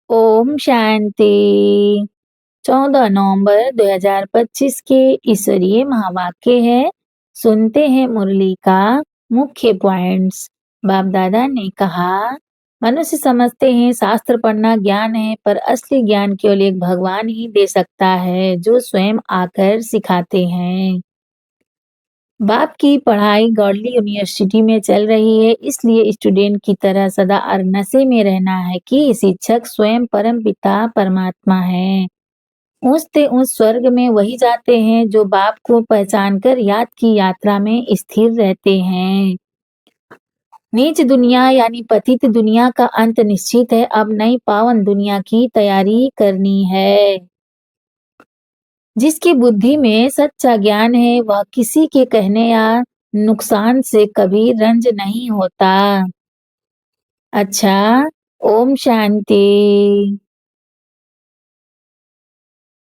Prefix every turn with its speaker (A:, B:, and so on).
A: ओम शांति। 14 नवंबर 2025 के ईश्वरीय महावाक्य है। सुनते हैं मुरली का मुख्य पॉइंट्स। बाप दादा ने कहा, मनुष्य समझते हैं शास्त्र पढ़ना ज्ञान है, पर असली ज्ञान केवल एक भगवान ही दे सकता है, जो स्वयं आकर सिखाते हैं। बाप की पढ़ाई गॉडली यूनिवर्सिटी में चल रही है, इसलिए स्टूडेंट की तरह सदा नशे में रहना है कि शिक्षक स्वयं परम पिता परमात्मा है। ऊंचते ऊंच स्वर्ग में वही जाते हैं जो बाप को पहचान कर याद की यात्रा में स्थिर रहते हैं। नीच दुनिया यानी पतित दुनिया का अंत निश्चित है। अब नई पावन दुनिया की तैयारी करनी है। जिसकी बुद्धि में सच्चा ज्ञान है, वह किसी के कहने या नुकसान से कभी रंज नहीं होता। अच्छा, ओम शांति।